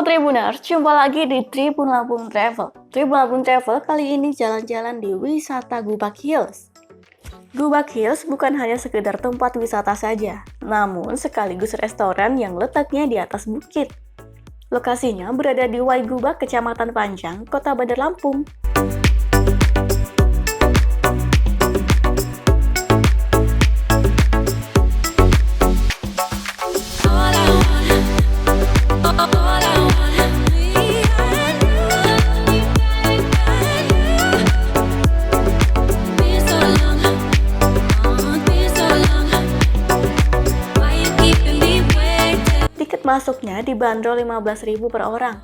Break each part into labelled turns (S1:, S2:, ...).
S1: Tribuners, jumpa lagi di Tribun Lampung Travel. Tribun Lampung Travel kali ini jalan-jalan di wisata Gubak Hills. Gubak Hills bukan hanya sekedar tempat wisata saja, namun sekaligus restoran yang letaknya di atas bukit. Lokasinya berada di Waigubak, Kecamatan Panjang, Kota Bandar Lampung. Masuknya dibanderol 15.000 per orang.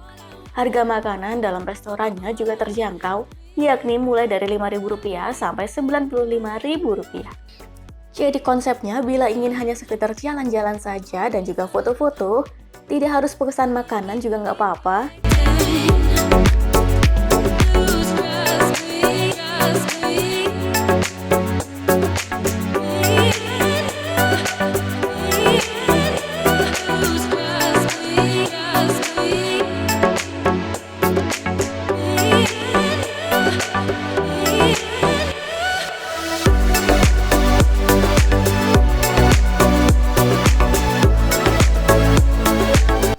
S1: Harga makanan dalam restorannya juga terjangkau, yakni mulai dari Rp5.000 sampai Rp95.000. Jadi konsepnya bila ingin hanya sekedar jalan-jalan saja dan juga foto-foto, tidak harus pesan makanan juga nggak apa-apa.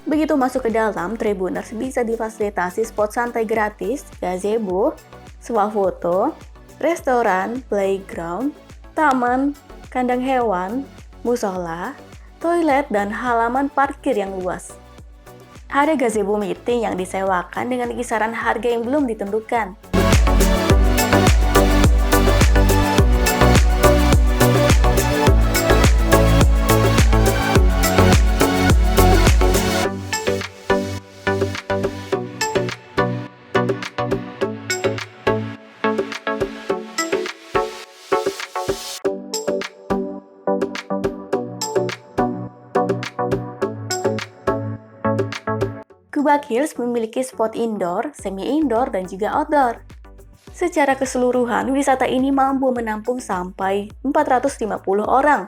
S1: Begitu masuk ke dalam, Tribuners bisa difasilitasi spot santai gratis, gazebo, swafoto, restoran, playground, taman, kandang hewan, musola, toilet, dan halaman parkir yang luas. Ada gazebo meeting yang disewakan dengan kisaran harga yang belum ditentukan. Gubak Hills memiliki spot indoor, semi-indoor, dan juga outdoor. Secara keseluruhan, wisata ini mampu menampung sampai 450 orang.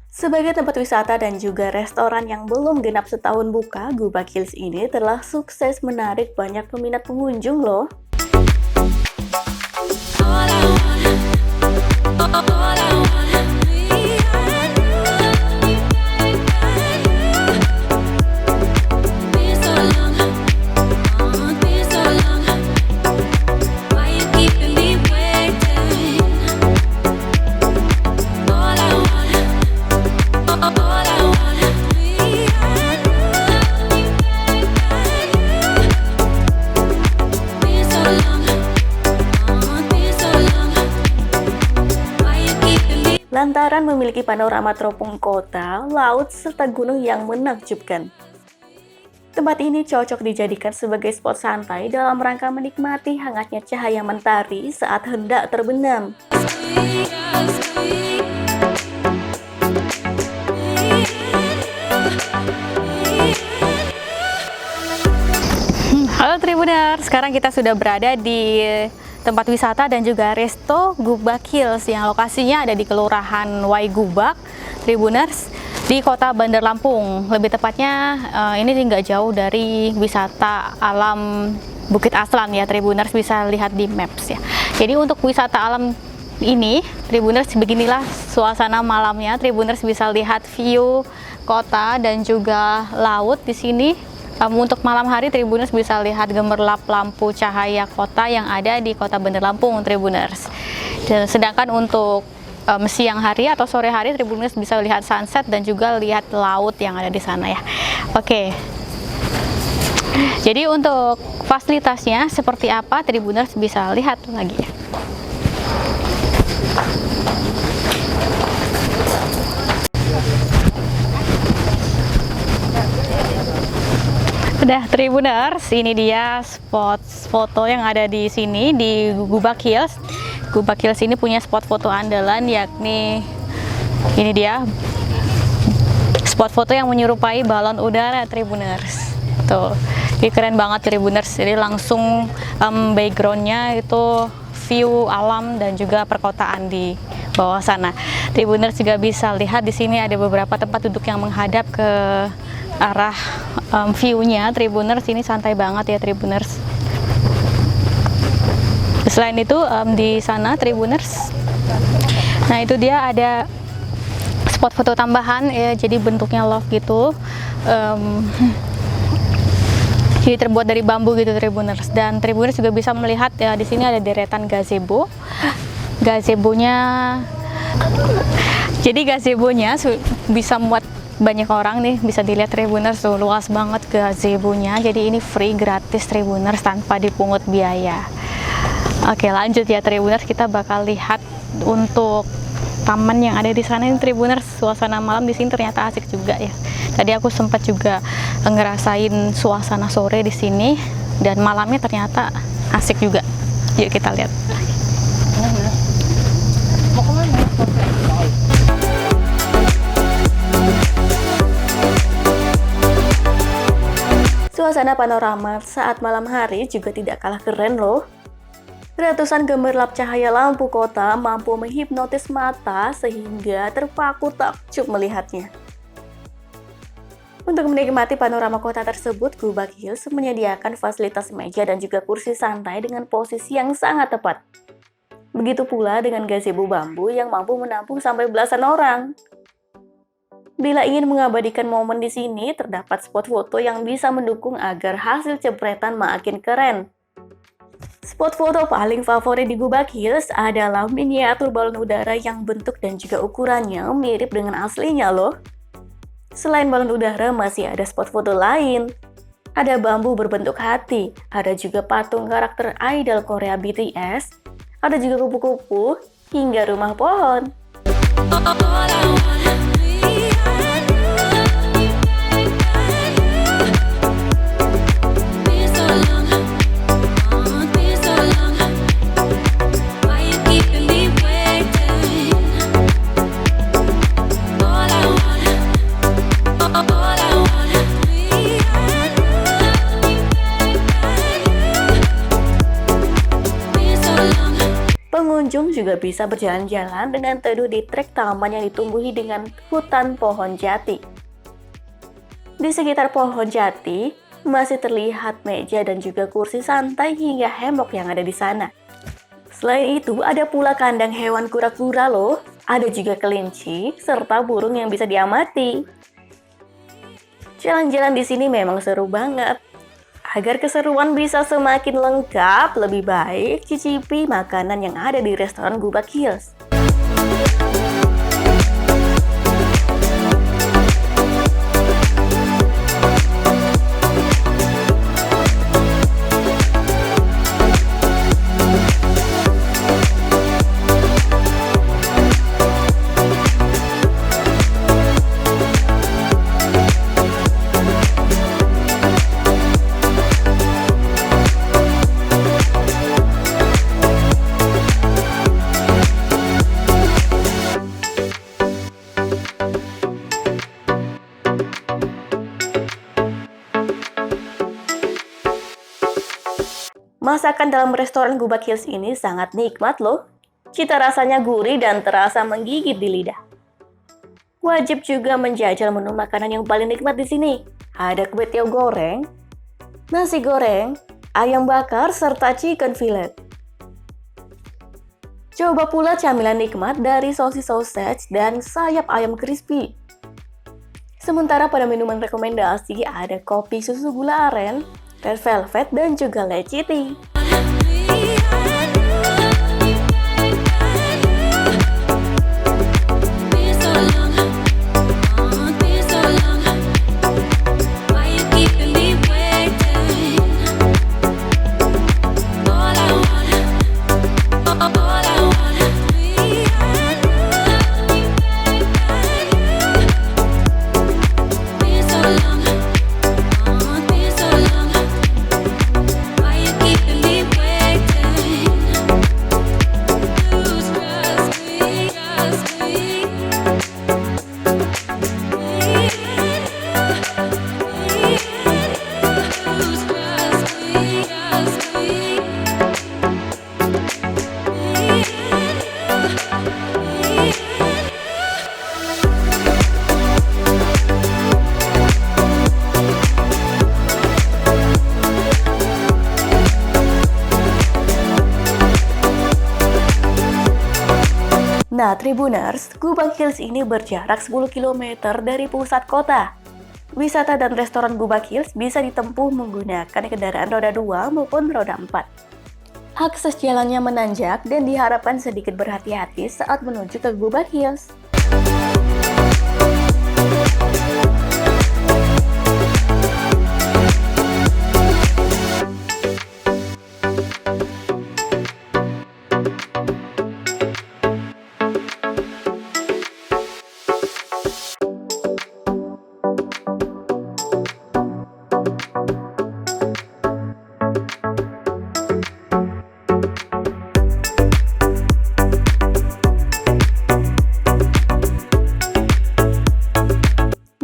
S1: Sebagai tempat wisata dan juga restoran yang belum genap setahun buka, Gubak Hills ini telah sukses menarik banyak peminat pengunjung loh. Lantaran memiliki panorama teropong kota, laut, serta gunung yang menakjubkan. Tempat ini cocok dijadikan sebagai spot santai dalam rangka menikmati hangatnya cahaya mentari saat hendak terbenam.
S2: Halo Tribuners, sekarang kita sudah berada di tempat wisata dan juga resto Gubak Hills yang lokasinya ada di Kelurahan Waigubak, Tribuners, di Kota Bandar Lampung. Lebih tepatnya ini nggak jauh dari wisata alam Bukit Aslan ya, Tribuners, bisa lihat di maps ya. Jadi untuk wisata alam ini, Tribuners, beginilah suasana malamnya. Tribuners bisa lihat view kota dan juga laut di sini. Untuk malam hari, Tribuners bisa lihat gemerlap lampu cahaya kota yang ada di Kota Bandar Lampung, Tribuners. Dan sedangkan untuk siang hari atau sore hari, Tribuners bisa lihat sunset dan juga lihat laut yang ada di sana ya. Oke. Jadi untuk fasilitasnya seperti apa, Tribuners bisa lihat lagi ya. Udah Tribuners, ini dia spot foto yang ada di sini di Gubak Hills. Gubak Hills ini punya spot foto andalan, yakni ini dia spot foto yang menyerupai balon udara, Tribuners. Tuh, ini keren banget Tribuners. Jadi langsung backgroundnya itu view alam dan juga perkotaan di bawah sana. Tribuners juga bisa lihat di sini ada beberapa tempat duduk yang menghadap ke arah view-nya Tribuners ini santai banget ya Tribuners. Selain itu di sana Tribuners, nah itu dia ada spot foto tambahan ya, jadi bentuknya love gitu. Jadi terbuat dari bambu gitu Tribuners, dan Tribuners juga bisa melihat ya di sini ada deretan gazebo. Gazebonya, jadi gazebonya bisa muat banyak orang nih, bisa dilihat Tribuners tuh, luas banget gazebonya. Jadi ini free, gratis Tribuners, tanpa dipungut biaya. Oke, lanjut ya Tribuners, kita bakal lihat untuk taman yang ada di sana ini Tribuners. Suasana malam di sini ternyata asik juga ya. Tadi aku sempat juga ngerasain suasana sore di sini, dan malamnya ternyata asik juga. Yuk kita lihat.
S1: Suasana panorama saat malam hari juga tidak kalah keren loh. Ratusan gemerlap cahaya lampu kota mampu menghipnotis mata sehingga terpaku takjub melihatnya. Untuk menikmati panorama kota tersebut, Gubak Hills menyediakan fasilitas meja dan juga kursi santai dengan posisi yang sangat tepat. Begitu pula dengan gazebo bambu yang mampu menampung sampai belasan orang. Bila ingin mengabadikan momen di sini, terdapat spot foto yang bisa mendukung agar hasil jepretan makin keren. Spot foto paling favorit di Gubak Hills adalah miniatur balon udara yang bentuk dan juga ukurannya mirip dengan aslinya loh. Selain balon udara, masih ada spot foto lain. Ada bambu berbentuk hati, ada juga patung karakter idol Korea BTS, ada juga kupu-kupu, hingga rumah pohon. Pengunjung juga bisa berjalan-jalan dengan teduh di trek taman yang ditumbuhi dengan hutan pohon jati. Di sekitar pohon jati, masih terlihat meja dan juga kursi santai hingga hemok yang ada di sana. Selain itu, ada pula kandang hewan kura-kura loh, ada juga kelinci, serta burung yang bisa diamati. Jalan-jalan di sini memang seru banget. Agar keseruan bisa semakin lengkap, lebih baik cicipi makanan yang ada di restoran Gubak Hills. Masakan dalam restoran Gubak Hills ini sangat nikmat loh. Cita rasanya gurih dan terasa menggigit di lidah. Wajib juga menjajal menu makanan yang paling nikmat di sini. Ada kue tiaw goreng, nasi goreng, ayam bakar, serta chicken fillet. Coba pula camilan nikmat dari sosis sausage dan sayap ayam crispy. Sementara pada minuman rekomendasi ada kopi susu gula aren, red velvet, dan juga leci tea.
S3: Keep
S1: Nah, Tribuners, Gubak Hills ini berjarak 10 km dari pusat kota. Wisata dan restoran Gubak Hills bisa ditempuh menggunakan kendaraan roda 2 maupun roda 4. Akses jalannya menanjak dan diharapkan sedikit berhati-hati saat menuju ke Gubak Hills.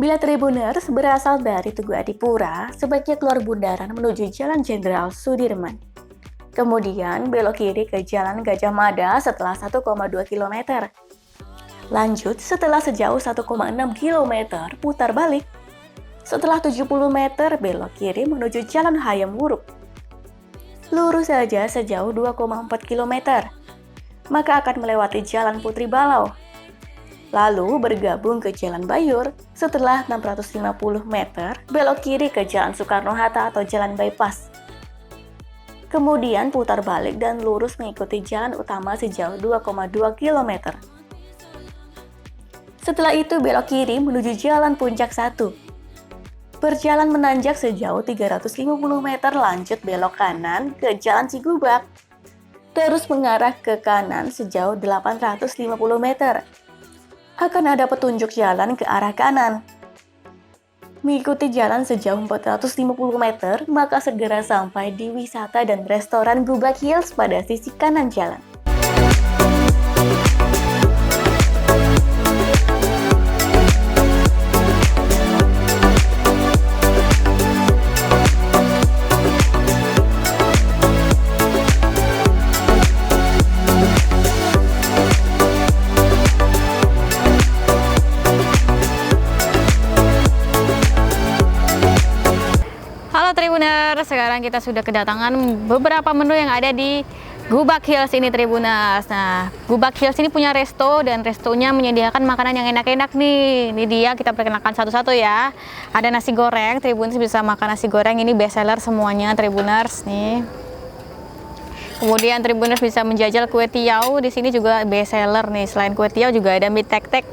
S1: Bila Tribuners berasal dari Tugu Adipura, sebaiknya keluar bundaran menuju Jalan Jenderal Sudirman. Kemudian belok kiri ke Jalan Gajah Mada setelah 1,2 km. Lanjut setelah sejauh 1,6 km putar balik. Setelah 70 meter belok kiri menuju Jalan Hayam Wuruk. Lurus saja sejauh 2,4 km. Maka akan melewati Jalan Putri Balau. Lalu bergabung ke Jalan Bayur. Setelah 650 meter, belok kiri ke Jalan Soekarno-Hatta atau Jalan Bypass. Kemudian putar balik dan lurus mengikuti jalan utama sejauh 2,2 km. Setelah itu belok kiri menuju Jalan Puncak 1. Berjalan menanjak sejauh 350 meter lanjut belok kanan ke Jalan Cigubak. Terus mengarah ke kanan sejauh 850 meter. Akan ada petunjuk jalan ke arah kanan. Mengikuti jalan sejauh 450 meter, maka segera sampai di wisata dan restoran Gubak Hills pada sisi kanan jalan.
S2: Tribuners, sekarang kita sudah kedatangan beberapa menu yang ada di Gubak Hills ini, Tribuners. Nah, Gubak Hills ini punya resto dan restonya menyediakan makanan yang enak-enak nih. Ini dia, kita perkenalkan satu-satu ya. Ada nasi goreng, Tribuners bisa makan nasi goreng, ini best seller semuanya, Tribuners nih. Kemudian Tribuners bisa menjajal kue tiaw, di sini juga best seller nih. Selain kue tiaw juga ada mie tek-tek.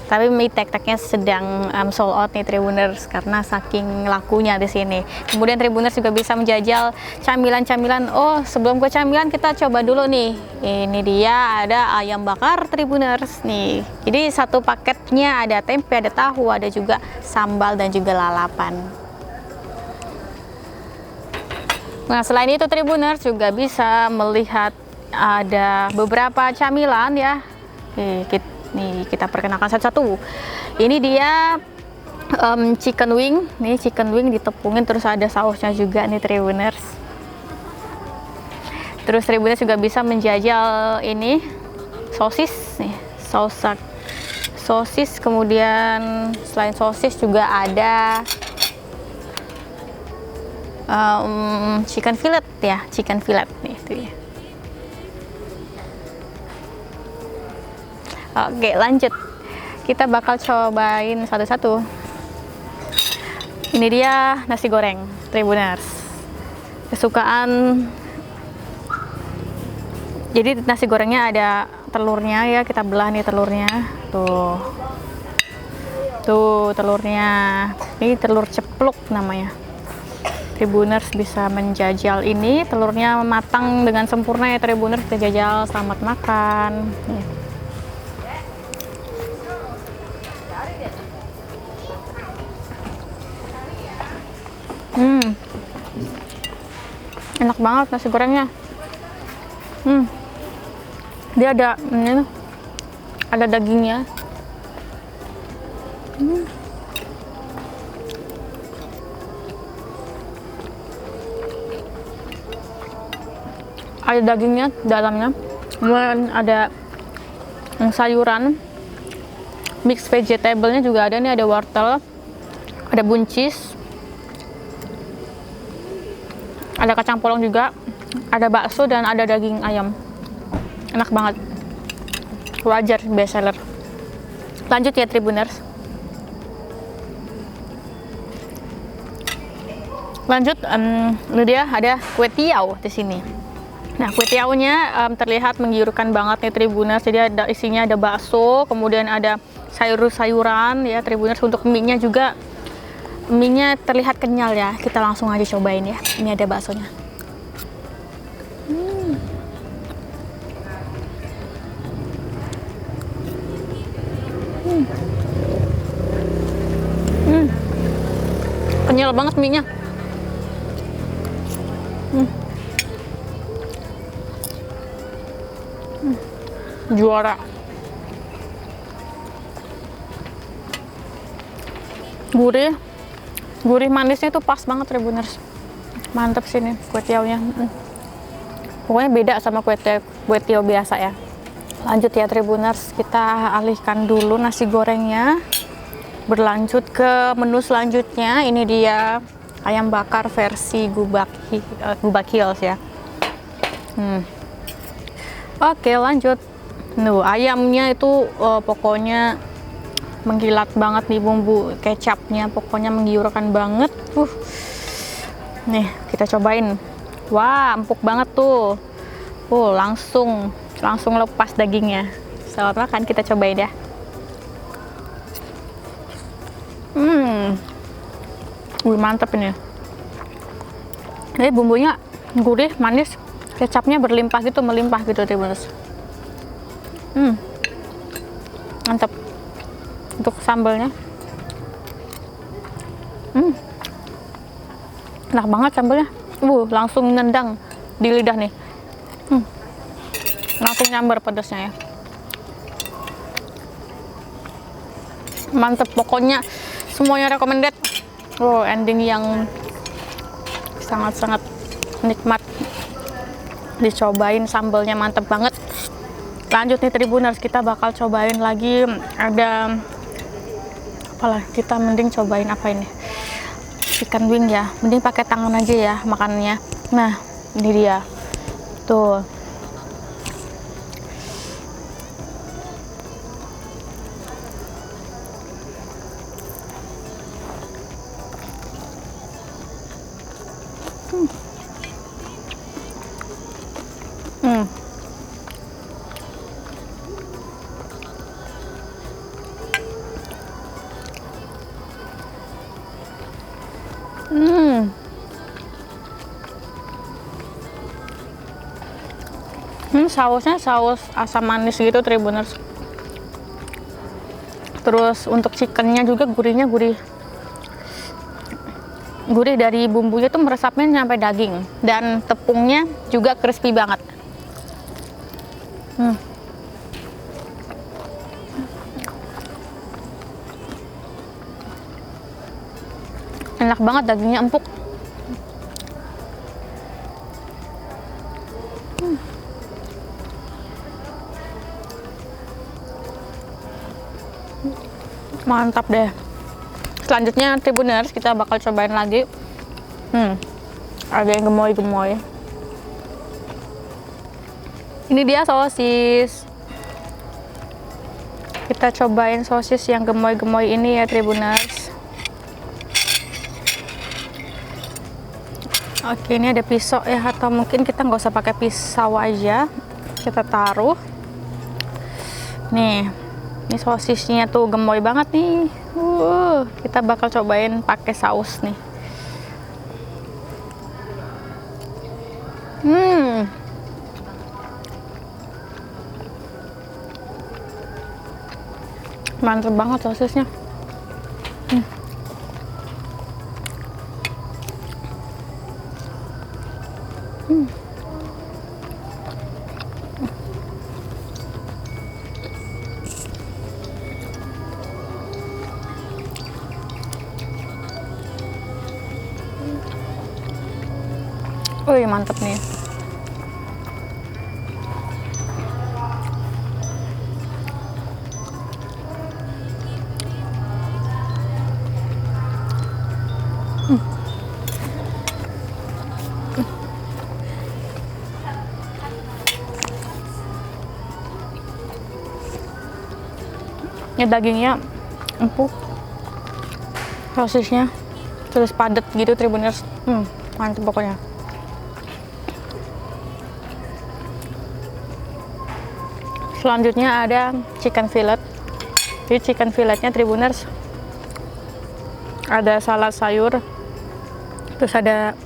S2: Tapi mie tek-teknya sedang sold out nih, Tribuners, karena saking lakunya di sini. Kemudian Tribuners juga bisa menjajal camilan-camilan. Oh, sebelum ke camilan kita coba dulu nih. Ini dia ada ayam bakar, Tribuners nih. Jadi satu paketnya ada tempe, ada tahu, ada juga sambal dan juga lalapan. Nah, selain itu Tribuners juga bisa melihat ada beberapa camilan ya. Nih kita perkenalkan satu-satu. Ini dia chicken wing. Nih chicken wing ditepungin terus ada sausnya juga nih, Tribuners. Terus Tribuners juga bisa menjajal ini sosis nih, sosis. Kemudian selain sosis juga ada chicken fillet ya, chicken fillet nih itu ya. Oke, lanjut. Kita bakal cobain satu-satu. Ini dia nasi goreng, Tribuners. Kesukaan. Jadi nasi gorengnya ada telurnya ya, kita belah nih telurnya. Tuh telurnya. Ini telur ceplok namanya. Tribuners bisa menjajal ini, telurnya matang dengan sempurna ya, Tribuners. Kita jajal, selamat makan. Nih. Enak banget nasi gorengnya. Dia ada ini, ada dagingnya. Ada dagingnya dalamnya. Kemudian ada sayuran, mix vegetable-nya juga ada nih, ada wortel, ada buncis, ada kacang polong juga, ada bakso dan ada daging ayam. Enak banget. wajar best seller. Lanjut ya Tribuners. Lanjut, ini dia ada kue tiaw di sini. Nah, kue tiawnya terlihat menggiurkan banget nih Tribuners. Jadi ada isinya, ada bakso, kemudian ada sayur-sayuran ya Tribuners. Untuk mie-nya juga, mie-nya terlihat kenyal ya. Kita langsung aja cobain ya. Ini ada baksonya. Kenyal banget mie-nya. Juara. Gurih manisnya tuh pas banget Tribuners. Mantep sih nih kue tiawnya. Pokoknya beda sama kue tiaw biasa ya. Lanjut ya Tribuners, kita alihkan dulu nasi gorengnya. Berlanjut ke menu selanjutnya. Ini dia ayam bakar versi Gubak Hills ya. Oke, lanjut. Ayamnya itu pokoknya mengkilat banget nih, bumbu kecapnya pokoknya menggiurkan banget. Nih, kita cobain. Wah, empuk banget tuh. Langsung lepas dagingnya. Selamat makan, kita cobain ya. Mantap ini. Ini bumbunya gurih, manis, kecapnya berlimpah gitu, melimpah gitu Tribuners. Mantap. Untuk sambalnya, enak banget sambalnya. Langsung nendang di lidah nih. Langsung nyambar pedasnya ya. Mantep pokoknya, semuanya recommended. Ending yang sangat-sangat nikmat. Dicobain, sambalnya mantep banget. Lanjut nih Tribuners, kita bakal cobain lagi. Ada apalah, kita mending cobain apa ini, chicken wing ya. Mending pakai tangan aja ya makannya. Nah, ini dia tuh. Sausnya saus asam manis gitu Tribuners. Terus untuk chickennya juga gurihnya gurih dari bumbunya tuh meresapnya sampai daging, dan tepungnya juga crispy banget. Enak banget, dagingnya empuk. Mantap deh. Selanjutnya Tribuners, kita bakal cobain lagi. Ada yang gemoy-gemoy. Ini dia sosis. Kita cobain sosis yang gemoy-gemoy ini ya Tribuners. Oke, ini ada pisau ya, atau mungkin kita nggak usah pakai pisau aja. Kita taruh. Nih, ini sosisnya tuh gemoy banget nih. Kita bakal cobain pakai saus nih. Mantap banget sosisnya. Wih, mantep nih. Ini dagingnya empuk, sosisnya terus padat gitu Tribuners. Mantap pokoknya. Selanjutnya ada chicken fillet. Jadi chicken filletnya Tribuners ada salad sayur, terus ada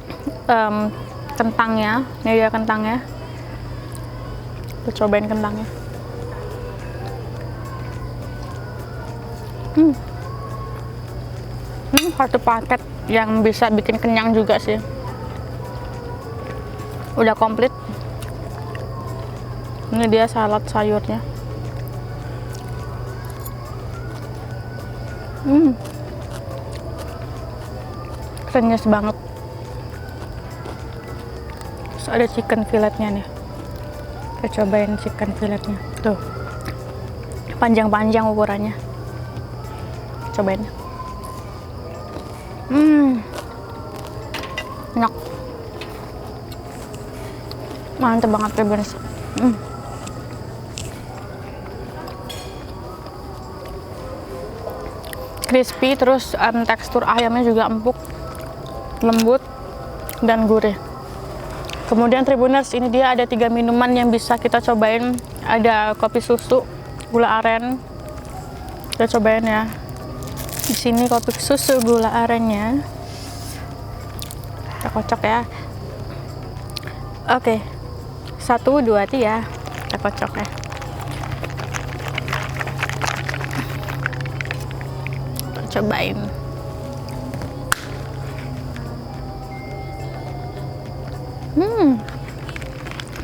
S2: kentangnya. Ini dia kentangnya. Kita cobain kentangnya. Satu paket yang bisa bikin kenyang juga sih. Udah komplit. Ini dia salad sayurnya. Krenyes banget. Terus ada chicken filletnya nih. Kita cobain chicken filletnya. Tuh, panjang-panjang ukurannya. Cobain. Enak. Mantap banget Tribuners. Crispy, terus tekstur ayamnya juga empuk, lembut, dan gurih. Kemudian Tribuners, ini dia ada 3 minuman yang bisa kita cobain. Ada kopi susu, gula aren. Kita cobain ya. Di sini kopi susu gula arennya. Kita kocok ya. Oke. 1, 2, 3. Kita kocok ya. Cobain.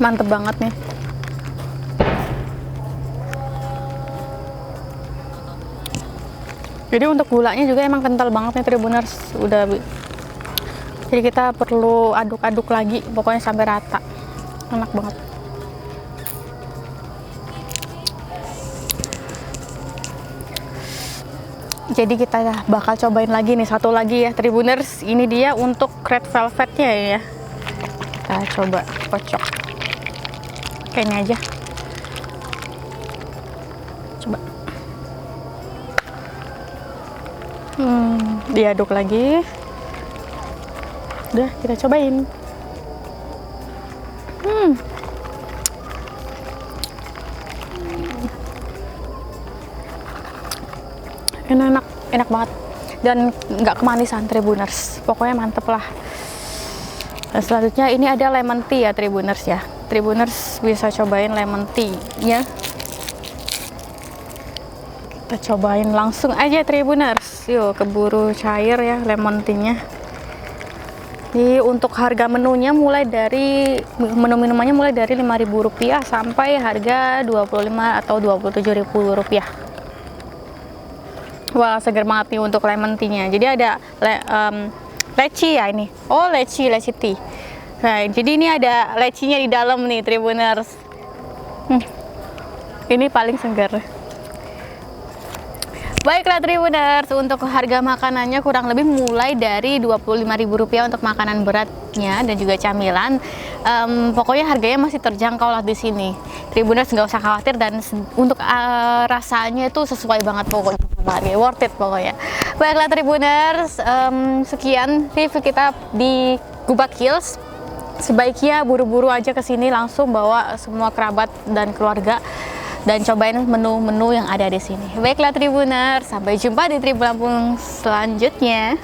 S2: Mantep banget nih. Jadi untuk gulanya juga emang kental banget nih Tribuners. Jadi kita perlu aduk-aduk lagi, pokoknya sampai rata. Enak banget. Jadi kita bakal cobain lagi nih, satu lagi ya Tribuners. Ini dia untuk red velvetnya ya. Kita coba kocok. Kayaknya aja. Coba. Diaduk lagi. Udah, kita cobain. Enak banget dan nggak kemanisan Tribuners, pokoknya mantep lah. Dan selanjutnya ini ada lemon tea ya Tribuners ya. Tribuners bisa cobain lemon tea ya. Kita cobain langsung aja Tribuners. Yuk, keburu cair ya lemon tea-nya. Jadi untuk harga menunya mulai dari minumannya mulai dari Rp5.000 sampai harga Rp25 atau Rp27.000. Wah, seger banget nih untuk lemon tea-nya. Jadi ada leci ya ini. Oh, leci tea. Nah, jadi ini ada lecinya di dalam nih Tribuners. Ini paling segar. Baiklah Tribuners, untuk harga makanannya kurang lebih mulai dari Rp25.000 untuk makanan beratnya dan juga camilan. Pokoknya harganya masih terjangkau lah di sini. Tribuners nggak usah khawatir, dan untuk rasanya itu sesuai banget pokoknya. Worth it pokoknya. Baiklah Tribuners, sekian review kita di Gubak Hills. Sebaiknya buru-buru aja ke sini, langsung bawa semua kerabat dan keluarga dan cobain menu-menu yang ada di sini. Baiklah Tribuners, sampai jumpa di Tribun Lampung selanjutnya.